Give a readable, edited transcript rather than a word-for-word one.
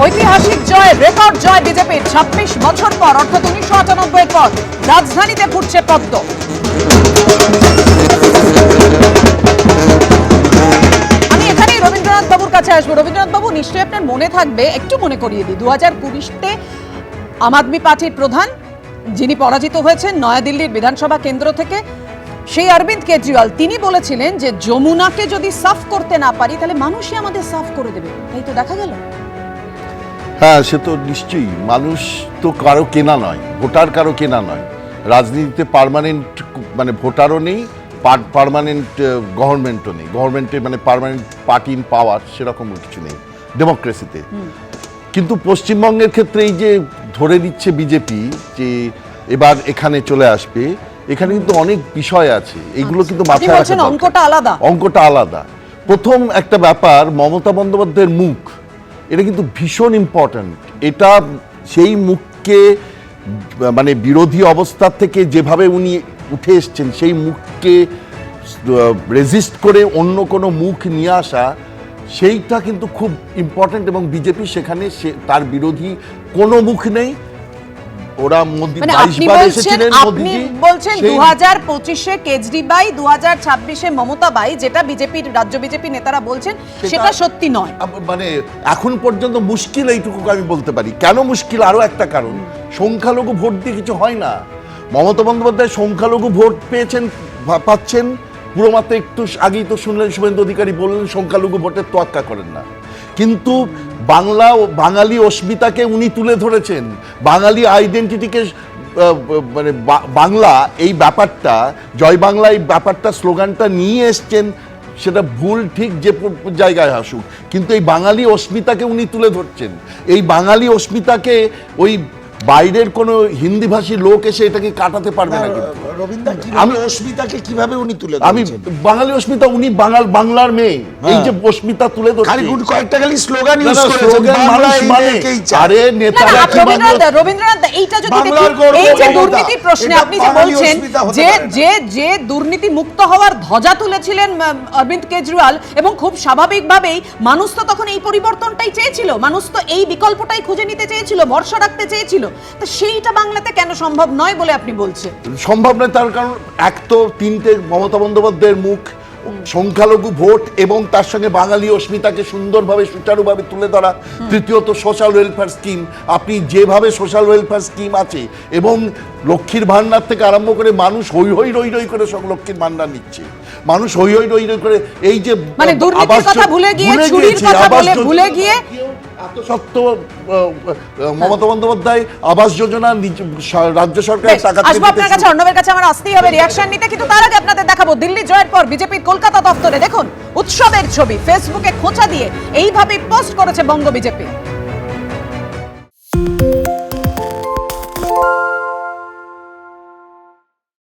ঐতিহাসিক জয়, রেকর্ড জয় বিজেপির 26 বছর পর, অর্থাৎ 1998 পর রাজধানীতে ফুটছে পদ্ম। আমি এখানেই রবীন্দ্রনাথ বাবুর কাছে আসবো। রবীন্দ্রনাথ বাবু, নিশ্চয়ই আপনার মনে থাকবে, একটু মনে করিয়ে দিই, 2020-তে আম আদমি পার্টির প্রধান যিনি পরাজিত হয়েছেন নয়াদিল্লির বিধানসভা কেন্দ্র থেকে, সেই অরবিন্দ কেজরিওয়াল, তিনি বলেছিলেন যে যমুনাকে যদি সাফ করতে না পারি তাহলে মানুষই আমাদের সাফ করে দেবে। তাই তো দেখা গেল। হ্যাঁ, সে তো নিশ্চয়ই। মানুষ তো কারো কেনা নয়, ভোটার কারো কেনা নয়। রাজনীতিতে পার্মানেন্ট মানে ভোটারও নেই, পার্মানেন্ট গভর্নমেন্টও নেই। গভর্নমেন্টে মানে পার্মানেন্ট পার্টি ইন পাওয়ার সেরকম কিছু নেই ডেমোক্রেসিতে। কিন্তু পশ্চিমবঙ্গের ক্ষেত্রে এই যে ধরে নিচ্ছে বিজেপি যে এবার এখানে চলে আসবে, এখানে কিন্তু অনেক বিষয় আছে, এগুলো কিন্তু মাথায় রাখা দরকার। অঙ্কটা আলাদা, অঙ্কটা আলাদা। প্রথম একটা ব্যাপার, মমতা বন্দ্যোপাধ্যায়ের মুখ, এটা কিন্তু ভীষণ ইম্পর্ট্যান্ট। এটা সেই মুখকে মানে বিরোধী অবস্থা থেকে যেভাবে উনি উঠে এসছেন, সেই মুখকে রেজিস্ট করে অন্য কোনো মুখ নিয়ে আসা, সেইটা কিন্তু খুব ইম্পর্ট্যান্ট। এবং বিজেপি সেখানে তার বিরোধী কোনো মুখ নেই। ওরা মোদি 22 বার এসেছিলেন, আপনি বলছেন 2025-এ কেজরিবাই, 2026-এ মমতা বাই, যেটা বিজেপির রাজ্য বিজেপি নেতারা বলছেন সেটা সত্যি নয়। মানে এখন পর্যন্ত মুশকিল, এইটুকু আমি বলতে পারি। কেন মুশকিল? আরো একটা কারণ, সংখ্যালঘু ভোট দিয়ে কিছু হয় না। মমতা বন্দ্যোপাধ্যায় সংখ্যালঘু ভোট পাচ্ছেন পুরো মাত্র। একটু আগেই তো শুনলেন শুভেন্দু অধিকারী বললেন সংখ্যালঘু ভোটের তোয়াক্কা করেন না, কিন্তু বাংলা ও বাঙালি অস্মিতাকে উনি তুলে ধরেছেন, বাঙালি আইডেন্টিটিকে, মানে বাংলা এই ব্যাপারটা, জয় বাংলা এই ব্যাপারটা, স্লোগানটা নিয়ে এসছেন। সেটা ভুল ঠিক যে জায়গায় আসুক, কিন্তু এই বাঙালি অস্মিতাকে উনি তুলে ধরছেন। এই বাঙালি অস্মিতাকে ওই বাইরের কোনো হিন্দিভাষী লোক এসে এটাকে কাটাতে পারবে না। আমি অস্মিতাকে কিভাবে উনি তুলে ধরেছেন? আমি বাঙালি অস্মিতা, উনি বাংলার মেয়ে, এই যে অস্মিতা তুলে ধরছেন। কয়েকটা খালি স্লোগান ইউজ করেছেন, আরে নেতারা কি রবীন্দ্রনাথ, এইটা যদি এই যে দুর্নীতি প্রশ্নে আপনি যে বলছেন যে দুর্নীতি মুক্ত হওয়ার ধ্বজা তুলেছিলেন অরবিন্দ কেজরিওয়াল, এবং খুব স্বাভাবিকভাবেই মানুষ তো তখন এই পরিবর্তনটাই চেয়েছিল, মানুষ তো এই বিকল্পটাই খুঁজে নিতে চেয়েছিল, ভরসা রাখতে চেয়েছিল। তো সেইটা বাংলাতে কেন সম্ভব নয় বলে আপনি বলছেন? সম্ভব নয় তার কারণ, এক তো তিনটে মমতা বন্দ্যোপাধ্যায়ের মুখ, সংখ্যালঘু ভোট এবং তার সঙ্গে বাঙালি অস্মিতাকে সুন্দরভাবে সুচারুভাবে তুলে ধরা। তৃতীয়ত সোশ্যাল ওয়েলফেয়ার স্কিম। আপনি যেভাবে সোশ্যাল ওয়েলফেয়ার স্কিম আছে, এবং লক্ষ্মীর ভান্ডার থেকে আরম্ভ করে মানুষ হই হই রই রই করে সব লক্ষ্মীর ভান্ডার নিচ্ছে, মানুষ হই হই রই রই করে এই যে মানে দুর্নীতির কথা ভুলে গিয়ে, চুরির কথা ভুলে গিয়ে, এত সত্ত্বেও মমতা বন্দ্যোপাধ্যায় আবাস যোজনা রাজ্য সরকারের টাকা থেকে। আসবো আপনার কাছে, অর্ণবের কাছে আমার আসতেই হবে রিঅ্যাকশন নিতে, কিন্তু তার আগে আপনাদের দেখাবো দিল্লি জয়ের পর বিজেপির কলকাতা দপ্তরে দেখুন উৎসবের ছবি ফেসবুকে খোঁচা দিয়ে এইভাবে পোস্ট করেছে বঙ্গ বিজেপি।